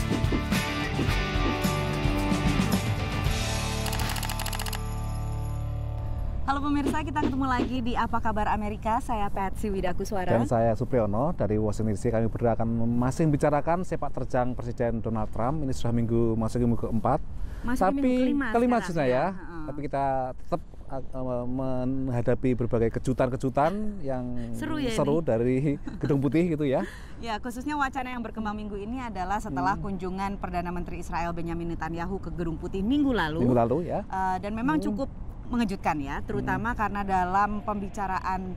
Halo pemirsa, kita ketemu lagi di Apa Kabar Amerika. Saya Patsy Widakuswara. Dan saya Supriyono dari Washington DC. Kami berdua akan masih membicarakan sepak terjang Presiden Donald Trump. Ini sudah minggu keempat. Tapi kelima sudah ya. Tapi kita tetap menghadapi berbagai kejutan-kejutan yang seru dari Gedung Putih gitu ya. Ya, khususnya wacana yang berkembang minggu ini adalah setelah kunjungan Perdana Menteri Israel Benjamin Netanyahu ke Gedung Putih minggu lalu ya. Dan memang cukup mengejutkan ya, terutama karena dalam pembicaraan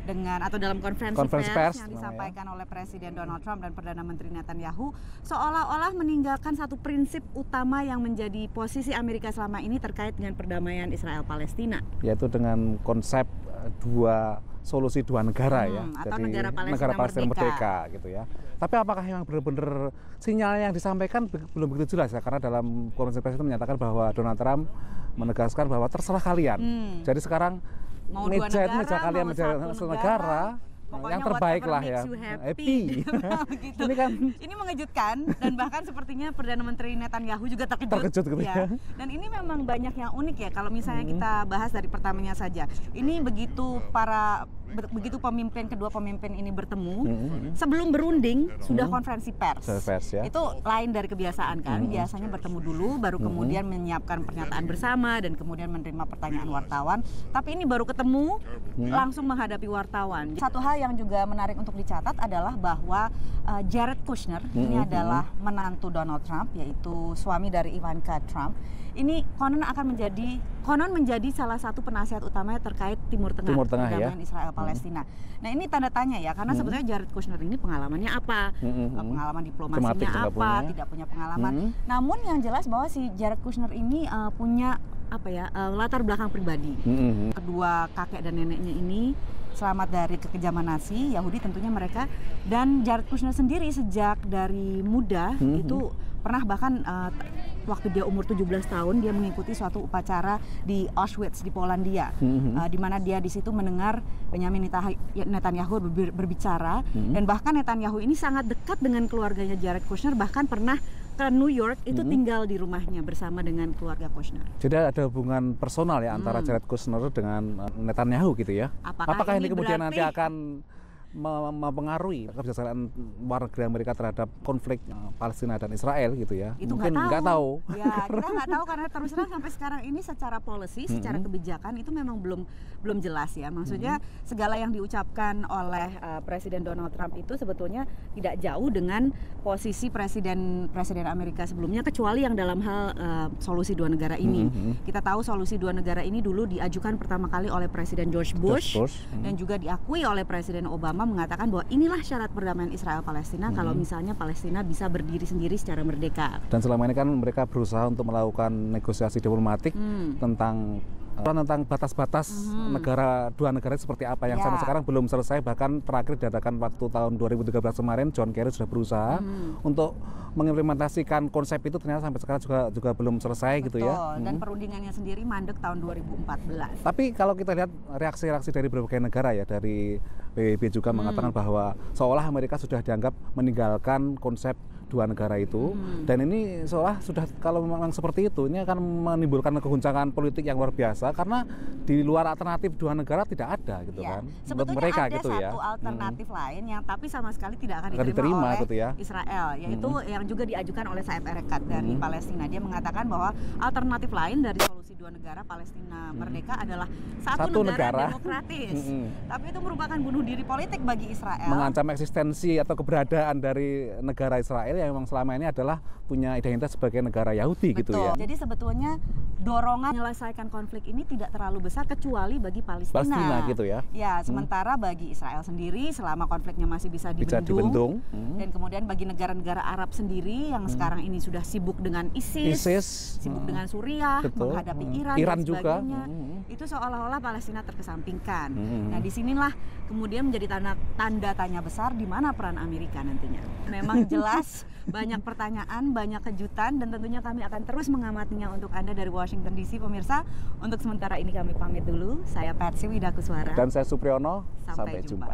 atau dalam konferensi pers yang disampaikan oleh Presiden Donald Trump dan Perdana Menteri Netanyahu seolah-olah meninggalkan satu prinsip utama yang menjadi posisi Amerika selama ini terkait dengan perdamaian Israel-Palestina, yaitu dengan konsep solusi dua negara ya, atau jadi negara Palestina merdeka gitu ya. Tapi apakah memang benar-benar sinyal yang disampaikan belum begitu jelas ya, karena dalam konferensi pers itu menyatakan bahwa Donald Trump menegaskan bahwa terserah kalian. Jadi sekarang meja kalian satu negara, yang terbaik lah ya, happy. Gitu. Ini mengejutkan dan bahkan sepertinya Perdana Menteri Netanyahu juga terkejut gitu ya. Dan ini memang banyak yang unik ya kalau misalnya kita bahas dari pertamanya saja. Ini begitu kedua pemimpin ini bertemu, sebelum berunding sudah konferensi pers. Ya. Itu lain dari kebiasaan kan. Biasanya bertemu dulu baru kemudian menyiapkan pernyataan bersama dan kemudian menerima pertanyaan wartawan. Tapi ini baru ketemu langsung menghadapi wartawan. Satu hal yang juga menarik untuk dicatat adalah bahwa Jared Kushner ini adalah menantu Donald Trump, yaitu suami dari Ivanka Trump. Ini konon menjadi salah satu penasihat utama terkait Timur Tengah perdamaian Israel-Palestina. Nah ini tanda tanya ya, karena sebetulnya Jared Kushner ini pengalamannya apa, pengalaman diplomasinya apa, tidak punya pengalaman. Namun yang jelas bahwa si Jared Kushner ini punya latar belakang pribadi. Kedua kakek dan neneknya ini selamat dari kekejaman Nazi, Yahudi tentunya mereka. Dan Jared Kushner sendiri sejak dari muda itu pernah bahkan waktu dia umur 17 tahun dia mengikuti suatu upacara di Auschwitz di Polandia, di mana dia di situ mendengar Benjamin Netanyahu berbicara, dan bahkan Netanyahu ini sangat dekat dengan keluarganya Jared Kushner, bahkan pernah ke New York itu tinggal di rumahnya bersama dengan keluarga Kushner. Jadi ada hubungan personal ya antara Jared Kushner dengan Netanyahu gitu ya. Apakah ini kemudian nanti akan mempengaruhi kebijakan luar negeri Amerika terhadap konflik Palestina dan Israel gitu ya? Itu mungkin nggak tahu. Ya, kita nggak tahu karena terus terang sampai sekarang ini secara policy, secara kebijakan itu memang belum jelas ya. Maksudnya segala yang diucapkan oleh Presiden Donald Trump itu sebetulnya tidak jauh dengan posisi Presiden Amerika sebelumnya, kecuali yang dalam hal solusi dua negara ini. Kita tahu solusi dua negara ini dulu diajukan pertama kali oleh Presiden George Bush. Dan juga diakui oleh Presiden Obama, mengatakan bahwa inilah syarat perdamaian Israel-Palestina kalau misalnya Palestina bisa berdiri sendiri secara merdeka. Dan selama ini kan mereka berusaha untuk melakukan negosiasi diplomatik tentang batas-batas dua negara seperti apa yang sampai sekarang belum selesai. Bahkan terakhir diadakan waktu tahun 2013 kemarin, John Kerry sudah berusaha untuk mengimplementasikan konsep itu, ternyata sampai sekarang juga belum selesai. Betul, gitu ya. Dan perundingannya sendiri mandek tahun 2014. Tapi kalau kita lihat reaksi-reaksi dari berbagai negara ya, dari PBB juga mengatakan bahwa seolah Amerika sudah dianggap meninggalkan konsep dua negara itu, dan ini seolah sudah, kalau memang seperti itu, ini akan menimbulkan keguncangan politik yang luar biasa, karena di luar alternatif dua negara tidak ada gitu kan. Sebetulnya mereka ada gitu satu alternatif lain yang tapi sama sekali tidak akan diterima oleh gitu ya. Israel, yaitu yang juga diajukan oleh Saeb Erekat dari Palestina. Dia mengatakan bahwa alternatif lain dari solusi dua negara Palestina merdeka adalah satu negara demokratis. Tapi itu merupakan bunuh diri politik bagi Israel. Mengancam eksistensi atau keberadaan dari negara Israel yang memang selama ini adalah punya identitas sebagai negara Yahudi. Betul. Gitu ya. Jadi sebetulnya dorongan menyelesaikan konflik ini tidak terlalu besar kecuali bagi Palestina gitu ya. Ya, sementara bagi Israel sendiri selama konfliknya masih bisa dibendung. Dan kemudian bagi negara-negara Arab sendiri yang sekarang ini sudah sibuk dengan ISIS sibuk dengan Suriah, menghadapi Iran dan sebagainya. Itu seolah-olah Palestina terkesampingkan. Nah, disinilah kemudian menjadi tanda tanya besar di mana peran Amerika nantinya. Memang jelas banyak pertanyaan, banyak kejutan, dan tentunya kami akan terus mengamatinya untuk Anda dari Washington DC, pemirsa. Untuk sementara ini kami pamit dulu. Saya Patsy Widakuswara. Dan saya Supriyono. Sampai jumpa.